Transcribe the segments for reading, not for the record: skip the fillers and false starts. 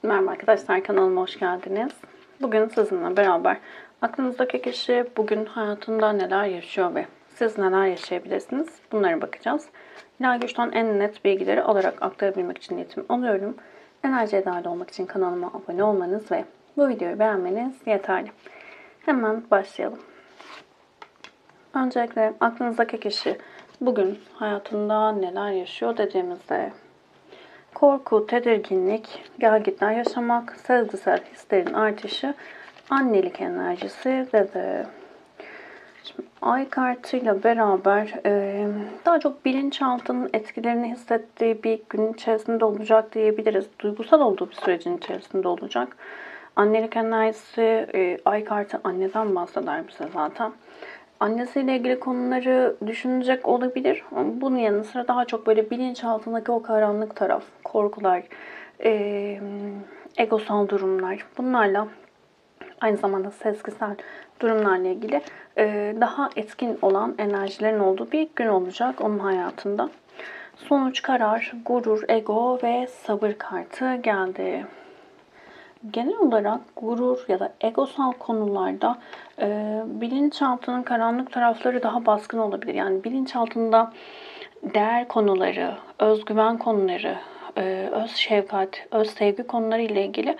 Merhaba arkadaşlar, kanalıma hoş geldiniz. Bugün sizinle beraber aklınızdaki kişi bugün hayatında neler yaşıyor ve siz neler yaşayabilirsiniz bunlara bakacağız. İlahi Güç'ten en net bilgileri alarak aktarabilmek için niyetimi alıyorum. Enerjiye dahil olmak için kanalıma abone olmanız ve bu videoyu beğenmeniz yeterli. Hemen başlayalım. Öncelikle aklınızdaki kişi bugün hayatında neler yaşıyor dediğimizde korku, tedirginlik, gelgitler yaşamak, sezgisel hislerin artışı, annelik enerjisi ve şimdi ay kartıyla beraber daha çok bilinçaltının etkilerini hissettiği bir gün içerisinde olacak diyebiliriz. Duygusal olduğu bir sürecin içerisinde olacak. Annelik enerjisi, ay kartı anneden bahseder bize zaten. Annesiyle ilgili konuları düşünecek olabilir. Bunun yanı sıra daha çok böyle bilinçaltındaki o karanlık taraf, korkular, egosal durumlar, bunlarla aynı zamanda sezgisel durumlarla ilgili daha etkin olan enerjilerin olduğu bir gün olacak onun hayatında. Sonuç, karar, gurur, ego ve sabır kartı geldi. Genel olarak gurur ya da egosal konularda bilinçaltının karanlık tarafları daha baskın olabilir. Yani bilinçaltında değer konuları, özgüven konuları, öz şefkat, öz sevgi konuları ile ilgili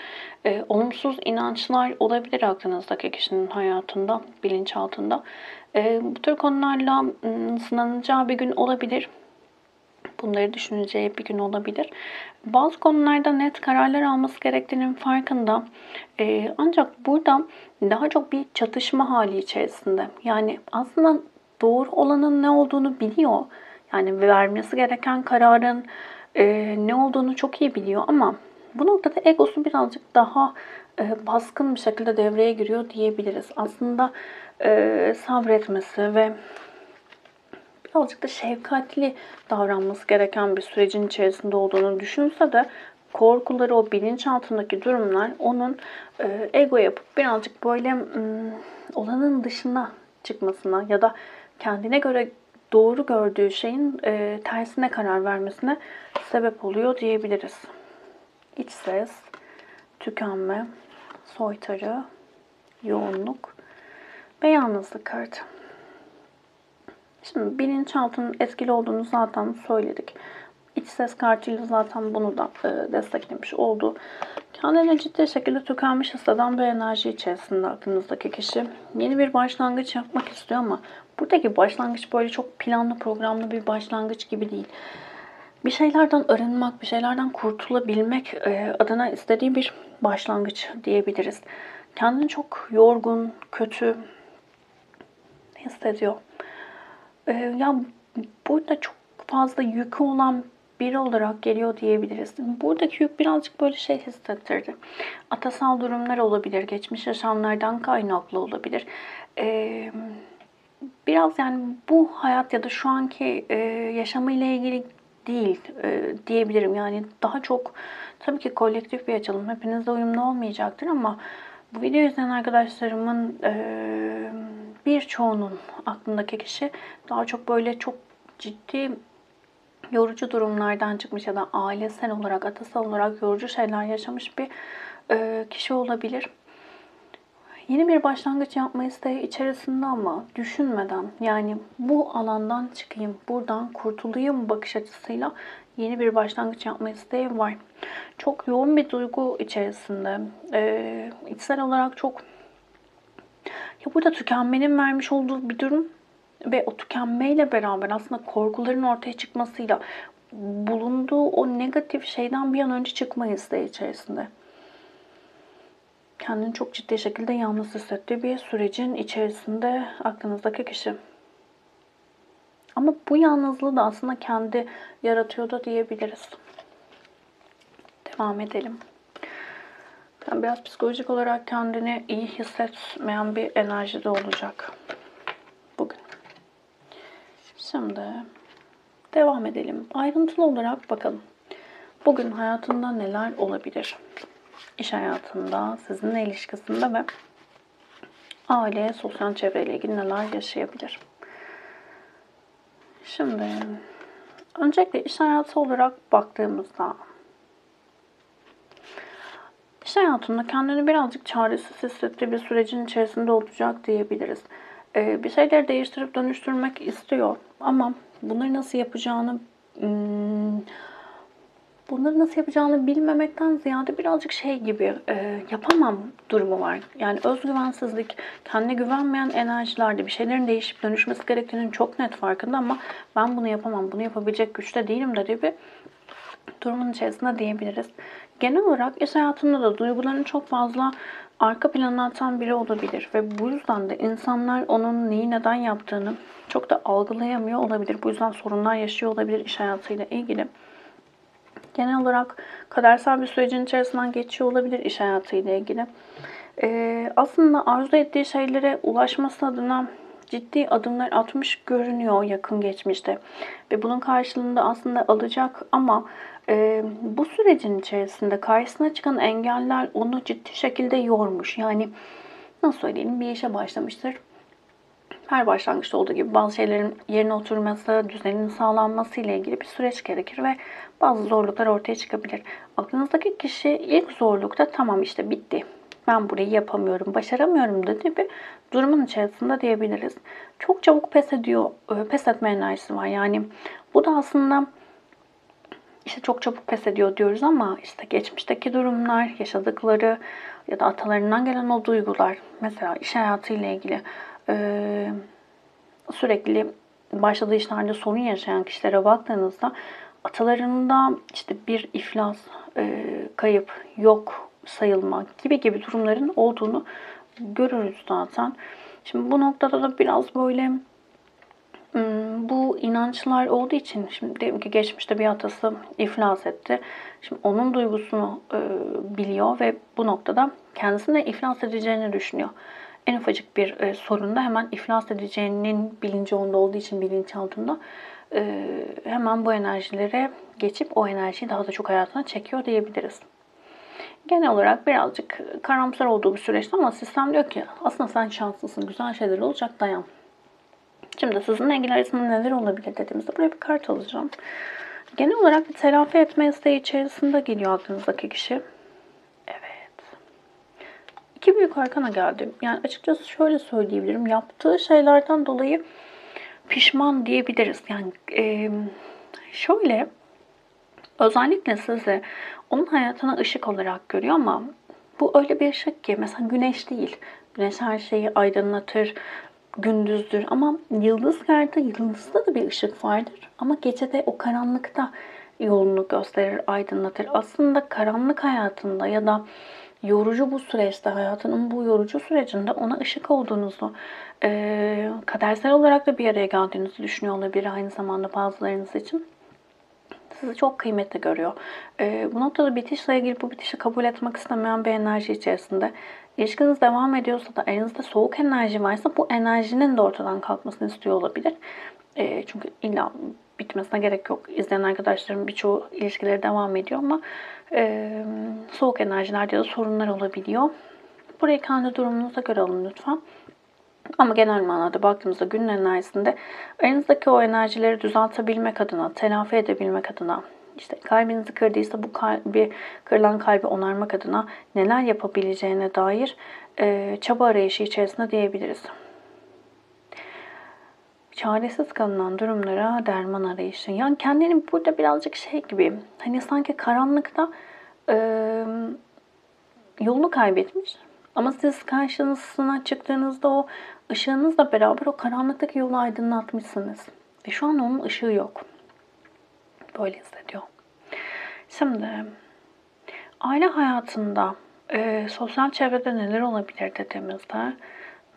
olumsuz inançlar olabilir aklınızdaki kişinin hayatında, bilinçaltında. Bu tür konularla sınanacağı bir gün olabilir. Bunları düşüneceği bir gün olabilir. Bazı konularda net kararlar alması gerektiğinin farkında. Ancak burada daha çok bir çatışma hali içerisinde. Yani aslında doğru olanın ne olduğunu biliyor. Yani vermesi gereken kararın ne olduğunu çok iyi biliyor ama bu noktada egosu birazcık daha baskın bir şekilde devreye giriyor diyebiliriz. Aslında sabretmesi ve birazcık da şefkatli davranması gereken bir sürecin içerisinde olduğunu düşünse de korkuları, o bilinçaltındaki durumlar onun ego yapıp birazcık böyle olanın dışına çıkmasına ya da kendine göre doğru gördüğü şeyin tersine karar vermesine sebep oluyor diyebiliriz. İç ses, tükenme, soytarı, yoğunluk ve yalnızlık kartı. Şimdi bilinçaltının etkili olduğunu zaten söyledik. İç ses kartıyla zaten bunu da desteklemiş oldu. Kendine ciddi şekilde tükenmiş hisseden bir enerji içerisinde aklınızdaki kişi. Yeni bir başlangıç yapmak istiyor ama buradaki başlangıç böyle çok planlı programlı bir başlangıç gibi değil. Bir şeylerden arınmak, bir şeylerden kurtulabilmek adına istediği bir başlangıç diyebiliriz. Kendini çok yorgun, kötü hissediyor. Ya burada çok fazla yükü olan biri olarak geliyor diyebiliriz. Buradaki yük birazcık böyle şey hissettirdi. Atasal durumlar olabilir, geçmiş yaşamlardan kaynaklı olabilir. Biraz yani bu hayat ya da şu anki yaşamıyla ilgili değil diyebilirim. Yani daha çok tabii ki kolektif bir açılım. Hepinizle uyumlu olmayacaktır ama bu videoyu izleyen arkadaşlarımın birçoğunun aklındaki kişi daha çok böyle çok ciddi yorucu durumlardan çıkmış ya da ailesel olarak, atasal olarak yorucu şeyler yaşamış bir kişi olabilir. Yeni bir başlangıç yapma isteği içerisinde ama düşünmeden yani bu alandan çıkayım, buradan kurtulayım bakış açısıyla yeni bir başlangıç yapma isteği var. Çok yoğun bir duygu içerisinde. İçsel olarak çok ya burada tükenmenin vermiş olduğu bir durum ve o tükenmeyle beraber aslında korkuların ortaya çıkmasıyla bulunduğu o negatif şeyden bir an önce çıkma isteği içerisinde. Kendini çok ciddi şekilde yalnız hissettiği bir sürecin içerisinde aklınızdaki kişi. Ama bu yalnızlığı da aslında kendi yaratıyor da diyebiliriz. Devam edelim. Yani biraz psikolojik olarak kendini iyi hissetmeyen bir enerjide olacak bugün. Şimdi devam edelim. Ayrıntılı olarak bakalım. Bugün hayatında neler olabilir? İş hayatında, sizinle ilişkisinde ve aile, sosyal çevreyle ilgili neler yaşayabilir? Şimdi öncelikle iş hayatı olarak baktığımızda İş hayatında kendini birazcık çaresiz hissettiği bir sürecin içerisinde olacak diyebiliriz. Bir şeyleri değiştirip dönüştürmek istiyor ama bunları nasıl yapacağını ımm, bunları nasıl yapacağını bilmemekten ziyade birazcık şey gibi, yapamam durumu var. Yani özgüvensizlik, kendine güvenmeyen enerjilerde bir şeylerin değişip dönüşmesi gerektiğinin çok net farkında ama ben bunu yapamam, bunu yapabilecek güçte değilim dediği bir durumun içerisinde diyebiliriz. Genel olarak iş hayatında da duygularını çok fazla arka plana atan biri olabilir ve bu yüzden de insanlar onun neyi neden yaptığını çok da algılayamıyor olabilir. Bu yüzden sorunlar yaşıyor olabilir iş hayatıyla ilgili. Genel olarak kadersel bir sürecin içerisinden geçiyor olabilir iş hayatıyla ilgili. Aslında arzu ettiği şeylere ulaşması adına ciddi adımlar atmış görünüyor yakın geçmişte. Ve bunun karşılığında aslında alacak ama bu sürecin içerisinde karşısına çıkan engeller onu ciddi şekilde yormuş. Yani nasıl söyleyeyim, bir işe başlamıştır. Her başlangıçta olduğu gibi bazı şeylerin yerine oturması, düzenin sağlanması ile ilgili bir süreç gerekir ve bazı zorluklar ortaya çıkabilir. Aklınızdaki kişi ilk zorlukta tamam işte bitti, ben burayı yapamıyorum, başaramıyorum dediği bir durumun içerisinde diyebiliriz. Çok çabuk pes ediyor, pes etme enerjisi var. Yani bu da aslında işte çok çabuk pes ediyor diyoruz ama işte geçmişteki durumlar, yaşadıkları ya da atalarından gelen o duygular, mesela iş hayatıyla ilgili sürekli başladığı işlerde sorun yaşayan kişilere baktığınızda atalarında işte bir iflas, kayıp, yok sayılma gibi durumların olduğunu görürüz zaten. Şimdi bu noktada da biraz böyle bu inançlar olduğu için şimdi diyelim ki geçmişte bir atası iflas etti. Şimdi onun duygusunu biliyor ve bu noktada kendisine iflas edeceğini düşünüyor. En ufacık bir sorunda hemen iflas edeceğinin bilinci onda olduğu için bilinçaltında hemen bu enerjilere geçip o enerjiyi daha da çok hayatına çekiyor diyebiliriz. Genel olarak birazcık karamsar olduğu bir süreçte ama sistem diyor ki aslında sen şanslısın, güzel şeyler olacak, dayan. Şimdi sizinle ilgili arasında neler olabilir dediğimizde buraya bir kart alacağım. Genel olarak bir telafi etme isteği içerisinde geliyor aklınızdaki kişi. Evet. İki büyük arkana geldi. Yani açıkçası şöyle söyleyebilirim. Yaptığı şeylerden dolayı pişman diyebiliriz. Yani şöyle, özellikle sizi onun hayatına ışık olarak görüyor ama bu öyle bir ışık ki mesela güneş değil. Güneş her şeyi aydınlatır, gündüzdür ama yıldızlarda, yıldızda da bir ışık vardır. Ama gecede o karanlıkta yolunu gösterir, aydınlatır. Aslında karanlık hayatında ya da yorucu bu süreçte, hayatının bu yorucu sürecinde ona ışık olduğunuzu, kadersel olarak da bir araya geldiğinizi düşünüyor olabilir aynı zamanda bazılarınız için. Sizi çok kıymetli görüyor. Bu noktada bitişle ilgili bu bitişi kabul etmek istemeyen bir enerji içerisinde. İlişkiniz devam ediyorsa da elinizde soğuk enerji varsa bu enerjinin de ortadan kalkmasını istiyor olabilir. Çünkü illa bitmesine gerek yok. İzleyen arkadaşlarım birçoğu ilişkileri devam ediyor ama soğuk enerjilerde ya da sorunlar olabiliyor. Burayı kendi durumunuza göre alın lütfen. Ama genel manada baktığımızda günün enerjisinde elinizdeki o enerjileri düzeltebilmek adına, telafi edebilmek adına, işte kalbinizi kırdıysa bu kalbi, kırılan kalbi onarmak adına neler yapabileceğine dair çaba arayışı içerisinde diyebiliriz. Çaresiz kalınan durumlara derman arayışı. Yani kendini burada birazcık şey gibi, hani sanki karanlıkta e, yolunu kaybetmiş. Ama siz karşısına çıktığınızda o ışığınızla beraber o karanlıktaki yolu aydınlatmışsınız. Ve şu an onun ışığı yok. Böyle hissediyor. Şimdi aile hayatında, sosyal çevrede neler olabilir dediğimizde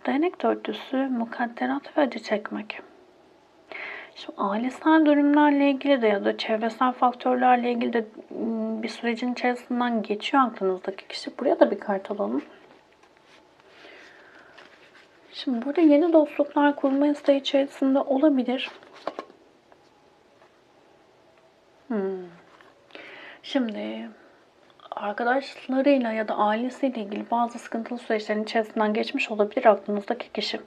değnek dörtlüsü, mukadderat ve acı çekmek. Şimdi ailesel durumlarla ilgili de ya da çevresel faktörlerle ilgili de bir sürecin içerisinden geçiyor aklınızdaki kişi. Buraya da bir kart alalım. Şimdi burada yeni dostluklar kurma isteği içerisinde olabilir. Şimdi arkadaşlarıyla ya da ailesiyle ilgili bazı sıkıntılı süreçlerin içerisinden geçmiş olabilir aklınızdaki kişi.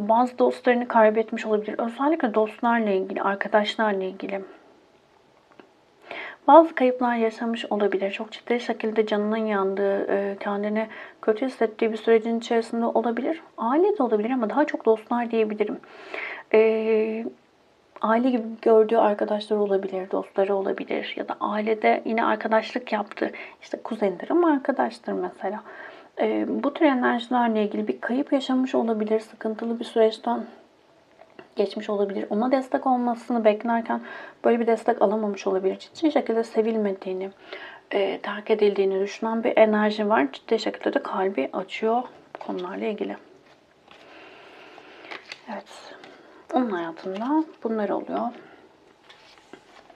Bazı dostlarını kaybetmiş olabilir. Özellikle dostlarla ilgili, arkadaşlarla ilgili. Bazı kayıplar yaşamış olabilir. Çok ciddi şekilde canının yandığı, kendini kötü hissettiği bir sürecin içerisinde olabilir. Aile de olabilir ama daha çok dostlar diyebilirim. Eee, Aile gibi gördüğü arkadaşları olabilir, dostları olabilir ya da ailede yine arkadaşlık yaptığı, işte kuzenidir ama arkadaştır mesela. Bu tür enerjilerle ilgili bir kayıp yaşamış olabilir, sıkıntılı bir süreçten geçmiş olabilir. Ona destek olmasını beklerken böyle bir destek alamamış olabilir. Ciddi şekilde sevilmediğini, terk edildiğini düşünen bir enerji var. Ciddi şekilde de kalbi açıyor bu konularla ilgili. Evet. Onun hayatında bunlar oluyor.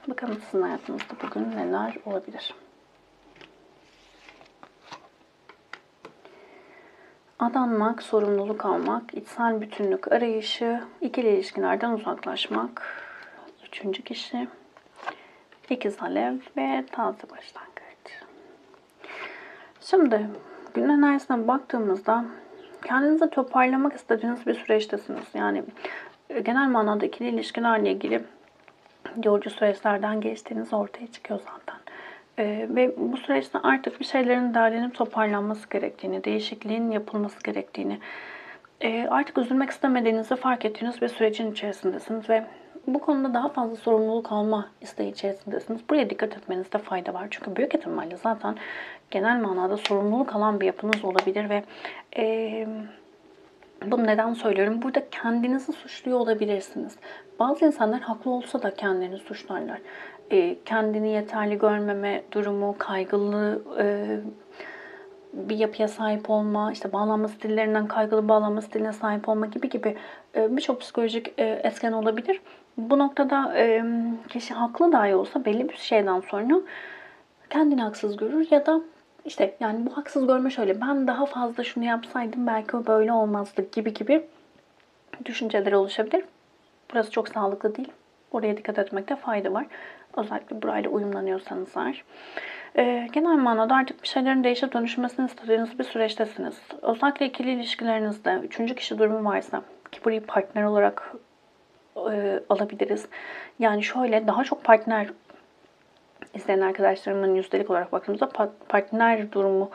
Bakalım sizin hayatınızda bugün neler olabilir? Adanmak, sorumluluk almak, içsel bütünlük arayışı, ikili ilişkilerden uzaklaşmak, üçüncü kişi, ikiz alev ve taze başlangıç. Şimdi gün enerjisine baktığımızda kendinizi toparlamak istediğiniz bir süreçtesiniz. Yani genel manada ikili ilişkilerle ilgili yorucu süreçlerden geçtiğiniz ortaya çıkıyor zaten. Ve bu süreçte artık bir şeylerin derlenip toparlanması gerektiğini, değişikliğin yapılması gerektiğini, artık üzülmek istemediğinizi fark ettiğiniz bir sürecin içerisindesiniz ve bu konuda daha fazla sorumluluk alma isteği içerisindesiniz. Buraya dikkat etmenizde fayda var. Çünkü büyük ihtimalle zaten genel manada sorumluluk alan bir yapınız olabilir ve bunu neden söylüyorum? Burada kendinizi suçluyor olabilirsiniz. Bazı insanlar haklı olsa da kendini suçlarlar. Kendini yeterli görmeme durumu, kaygılı bir yapıya sahip olma, işte bağlanma stillerinden kaygılı bağlanma stiline sahip olma gibi birçok psikolojik etken olabilir. Bu noktada kişi haklı dahi olsa belli bir şeyden sonra kendini haksız görür ya da işte yani bu haksız görme şöyle, ben daha fazla şunu yapsaydım belki o böyle olmazdı gibi düşünceler oluşabilir. Burası çok sağlıklı değil. Oraya dikkat etmekte fayda var. Özellikle burayla uyumlanıyorsanız eğer. Genel manada artık bir şeylerin değişip dönüşmesini istediğiniz bir süreçtesiniz. Özellikle ikili ilişkilerinizde üçüncü kişi durumu varsa, ki burayı partner olarak alabiliriz. Yani şöyle, daha çok partner izleyen arkadaşlarımın yüzdelik olarak baktığımızda partner durumu,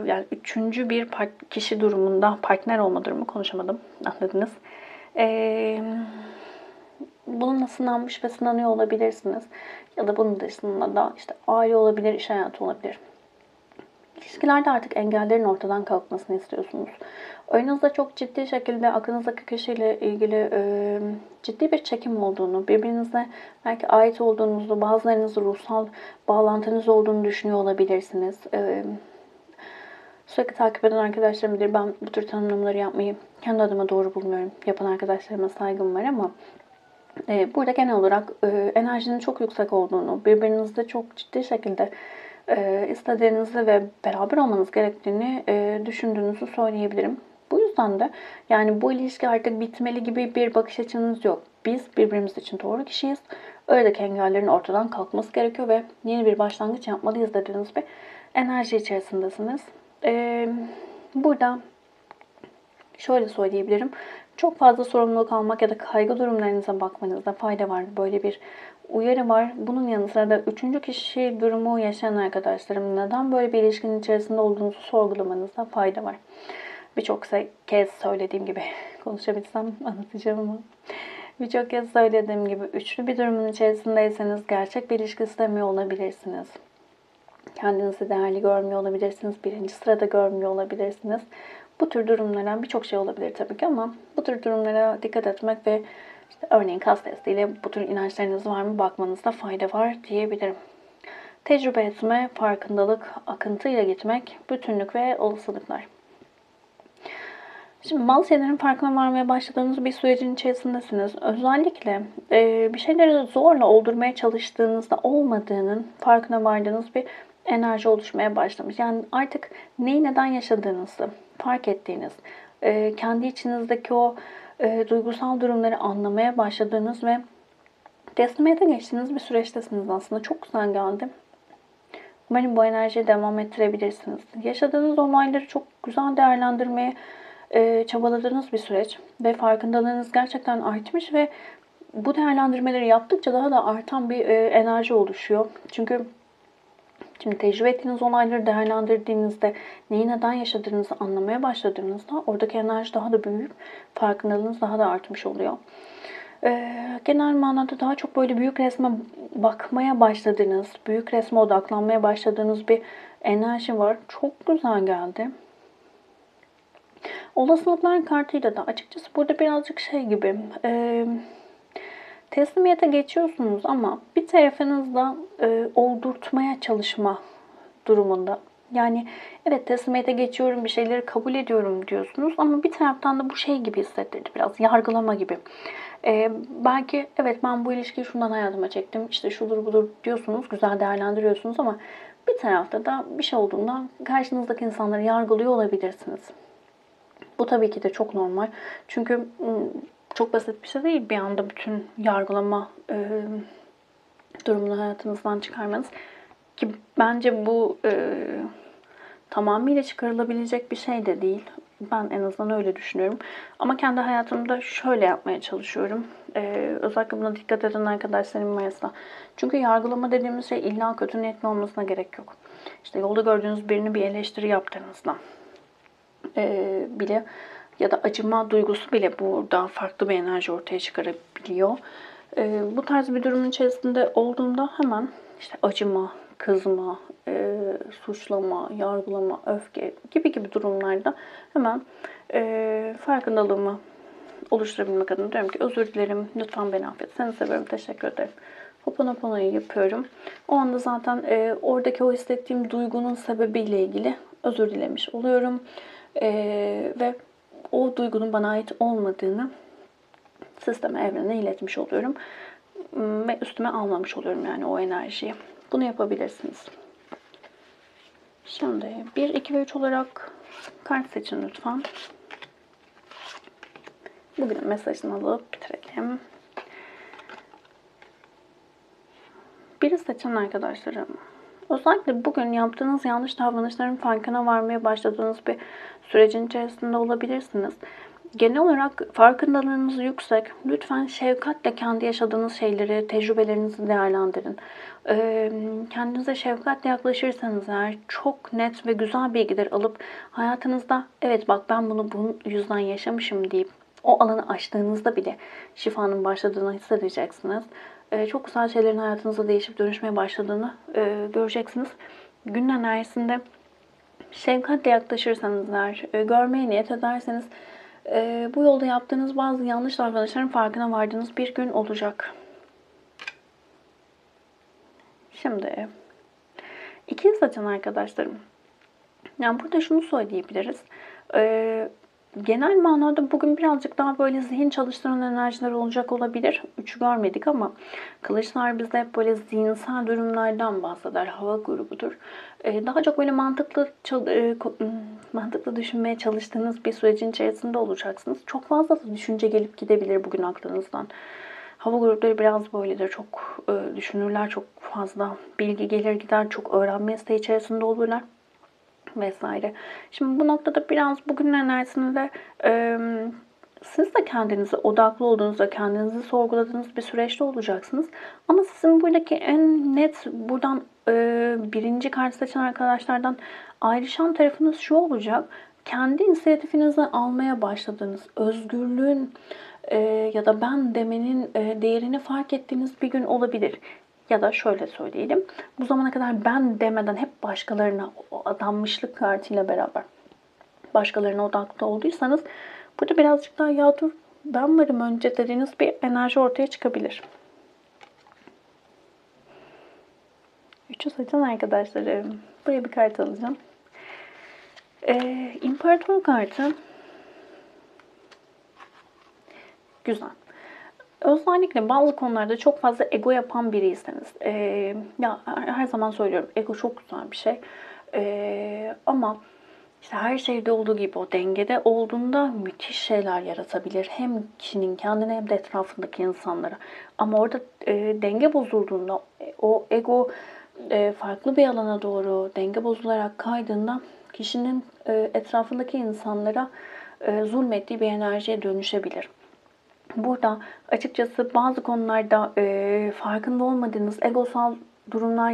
yani üçüncü bir kişi durumunda partner olma durumu, konuşamadım, anladınız. Bununla sınanmış ve sınanıyor olabilirsiniz. Ya da bunun dışında da işte aile olabilir, iş hayatı olabilir. İlişkilerde artık engellerin ortadan kalkmasını istiyorsunuz. Aranızda çok ciddi şekilde aklınızdaki kişiyle ilgili ciddi bir çekim olduğunu, birbirinize belki ait olduğunuzu, bazılarınızın ruhsal bağlantınız olduğunu düşünüyor olabilirsiniz. Sürekli takip eden arkadaşlarım bilir. Ben bu tür tanımlamaları yapmayı kendi adıma doğru bulmuyorum. Yapan arkadaşlarıma saygım var ama burada genel olarak enerjinin çok yüksek olduğunu, birbirinizde çok ciddi şekilde istediğinizi ve beraber olmanız gerektiğini düşündüğünüzü söyleyebilirim. Bu yüzden de yani bu ilişki artık bitmeli gibi bir bakış açınız yok. Biz birbirimiz için doğru kişiyiz. Aradaki engellerin ortadan kalkması gerekiyor ve yeni bir başlangıç yapmalıyız dediğiniz bir enerji içerisindesiniz. Burada şöyle söyleyebilirim. Çok fazla sorumluluk almak ya da kaygı durumlarınıza bakmanızda fayda var. Böyle bir uyarı var. Bunun yanı sıra da üçüncü kişi durumu yaşayan arkadaşlarım neden böyle bir ilişkinin içerisinde olduğunuzu sorgulamanızda fayda var. Birçok kez söylediğim gibi konuşabilsem anlatacağım ama birçok kez söylediğim gibi üçlü bir durumun içerisindeyseniz gerçek bir ilişki istemiyor olabilirsiniz. Kendinizi değerli görmüyor olabilirsiniz. Birinci sırada görmüyor olabilirsiniz. Bu tür durumlara birçok şey olabilir tabii ki ama bu tür durumlara dikkat etmek ve işte örneğin kas testiyle bu tür inançlarınız var mı bakmanızda fayda var diyebilirim. Tecrübe etme, farkındalık, akıntıyla gitmek, bütünlük ve olasılıklar. Şimdi bazı şeylerin farkına varmaya başladığınız bir sürecin içerisindesiniz. Özellikle bir şeyleri zorla oldurmaya çalıştığınızda olmadığının farkına vardığınız bir enerji oluşmaya başlamış. Yani artık neyi neden yaşadığınızı fark ettiğiniz, kendi içinizdeki o duygusal durumları anlamaya başladığınız ve teslimiyete geçtiğiniz bir süreçtesiniz aslında. Çok güzel geldi. Umarım bu enerjiyi devam ettirebilirsiniz. Yaşadığınız olayları çok güzel değerlendirmeye çabaladığınız bir süreç ve farkındalığınız gerçekten artmış ve bu değerlendirmeleri yaptıkça daha da artan bir enerji oluşuyor. Çünkü şimdi tecrübe ettiğiniz olayları değerlendirdiğinizde neyi neden yaşadığınızı anlamaya başladığınızda oradaki enerji daha da büyüyüp farkındalığınız daha da artmış oluyor. Genel manada daha çok böyle büyük resme bakmaya başladığınız, büyük resme odaklanmaya başladığınız bir enerji var. Çok güzel geldi. Olasılıklar kartıyla da açıkçası burada birazcık şey gibi, teslimiyete geçiyorsunuz ama bir tarafınızda oldurtmaya çalışma durumunda. Yani evet, teslimiyete geçiyorum, bir şeyleri kabul ediyorum diyorsunuz ama bir taraftan da bu şey gibi hissettirdi, biraz yargılama gibi. Belki evet, ben bu ilişkiyi şundan hayatıma çektim, işte şudur budur diyorsunuz, güzel değerlendiriyorsunuz ama bir tarafta da bir şey olduğunda karşınızdaki insanları yargılıyor olabilirsiniz. Bu tabii ki de çok normal. Çünkü çok basit bir şey değil bir anda bütün yargılama durumunu hayatınızdan çıkarmanız. Ki bence bu tamamıyla çıkarılabilecek bir şey de değil. Ben en azından öyle düşünüyorum. Ama kendi hayatımda şöyle yapmaya çalışıyorum. Özellikle buna dikkat eden arkadaşlarım varsa. Çünkü yargılama dediğimiz şey illa kötü niyetli olmasına gerek yok. İşte yolda gördüğünüz birini bir eleştiri yaptığınızda bile ya da acıma duygusu bile burada farklı bir enerji ortaya çıkarabiliyor. Bu tarz bir durumun içerisinde olduğumda hemen işte acıma, kızma, suçlama, yargılama, öfke gibi durumlarda hemen farkındalığımı oluşturabilmek adına diyorum ki özür dilerim, lütfen beni affet, seni seviyorum, teşekkür ederim. Ho'oponopono'yu yapıyorum. O anda zaten oradaki o hissettiğim duygunun sebebiyle ilgili özür dilemiş oluyorum. Ve o duygunun bana ait olmadığını sisteme, evrene iletmiş oluyorum. Ve üstüme almamış oluyorum yani o enerjiyi. Bunu yapabilirsiniz. Şimdi 1, 2 ve 3 olarak kart seçin lütfen. Bugünün mesajını alıp bitirelim. Biri seçen arkadaşlarım. Özellikle bugün yaptığınız yanlış davranışların farkına varmaya başladığınız bir sürecin içerisinde olabilirsiniz. Genel olarak farkındalığınız yüksek. Lütfen şefkatle kendi yaşadığınız şeyleri, tecrübelerinizi değerlendirin. Kendinize şefkatle yaklaşırsanız eğer çok net ve güzel bilgiler alıp hayatınızda evet bak ben bunu bunun yüzden yaşamışım deyip o alanı aştığınızda bile şifanın başladığını hissedeceksiniz. Çok güzel şeylerin hayatınızda değişip dönüşmeye başladığını göreceksiniz. Günün enerjisinde şefkatle yaklaşırsanız eğer, görmeye niyet ederseniz bu yolda yaptığınız bazı yanlış davranışların farkına vardığınız bir gün olacak. Şimdi ikili seçen arkadaşlarım. Yani burada şunu söyleyebiliriz. Genel manada bugün birazcık daha böyle zihin çalıştıran enerjiler olacak olabilir. Üçü görmedik ama kılıçlar bize hep böyle zihinsel durumlardan bahseder. Hava grubudur. Daha çok böyle mantıklı düşünmeye çalıştığınız bir sürecin içerisinde olacaksınız. Çok fazla da düşünce gelip gidebilir bugün aklınızdan. Hava grupları biraz böyledir. Çok düşünürler, çok fazla bilgi gelir gider, çok öğrenme isteği içerisinde olurlar vesaire. Şimdi bu noktada biraz bugünün enerjisinde siz de kendinize odaklı olduğunuzda, kendinizi sorguladığınız bir süreçte olacaksınız. Ama sizin buradaki en net buradan birinci kart seçen arkadaşlardan ayrışan tarafınız şu olacak. Kendi inisiyatifinizi almaya başladığınız, özgürlüğün ya da ben demenin değerini fark ettiğiniz bir gün olabilir. Ya da şöyle söyleyelim, bu zamana kadar ben demeden hep başkalarına, o adanmışlık kartıyla beraber başkalarına odaklı olduysanız burada birazcık daha ya dur ben varım önce dediğiniz bir enerji ortaya çıkabilir. Üçü seçen arkadaşlarım. Buraya bir kart alacağım. İmparator kartı. Güzel. Özellikle bazı konularda çok fazla ego yapan biriyseniz, ya her zaman söylüyorum ego çok güzel bir şey. Ama işte her şeyde olduğu gibi o dengede olduğunda müthiş şeyler yaratabilir. Hem kişinin kendine hem de etrafındaki insanlara. Ama orada denge bozulduğunda o ego farklı bir alana doğru denge bozularak kaydığında kişinin etrafındaki insanlara zulmettiği bir enerjiye dönüşebilir. Burada açıkçası bazı konularda farkında olmadığınız egosal durumlar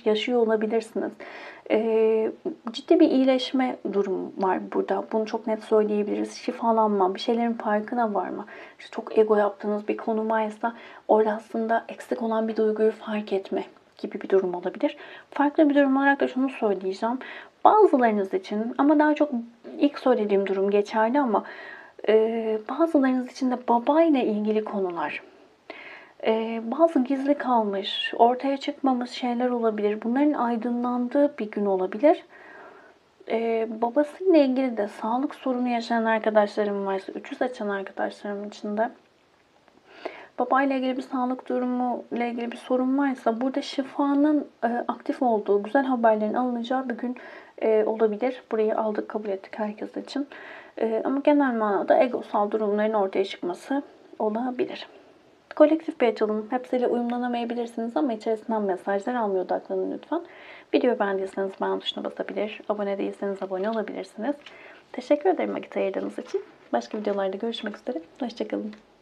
yaşıyor olabilirsiniz. Ciddi bir iyileşme durumu var burada. Bunu çok net söyleyebiliriz. Şifalanma, bir şeylerin farkına varma. İşte çok ego yaptığınız bir konu varsa orada aslında eksik olan bir duyguyu fark etme gibi bir durum olabilir. Farklı bir durum olarak da şunu söyleyeceğim. Bazılarınız için ama daha çok ilk söylediğim durum geçerli ama bazılarınız için de babayla ilgili konular, bazı gizli kalmış, ortaya çıkmamış şeyler olabilir. Bunların aydınlandığı bir gün olabilir. Babasıyla ilgili de sağlık sorunu yaşayan arkadaşlarım varsa, üçüz açan arkadaşlarım için de babayla ilgili bir sağlık durumu ile ilgili bir sorun varsa burada şifanın aktif olduğu, güzel haberlerin alınacağı bir gün olabilir. Burayı aldık, kabul ettik herkes için. Ama genel manada egosal durumların ortaya çıkması olabilir. Kolektif bir açılım. Hepsiyle uyumlanamayabilirsiniz ama içerisinden mesajlar almaya odaklanın lütfen. Videoyu beğendiyseniz beğen tuşuna basabilir. Abone değilseniz abone olabilirsiniz. Teşekkür ederim vakit ayırdığınız için. Başka videolarda görüşmek üzere. Hoşçakalın.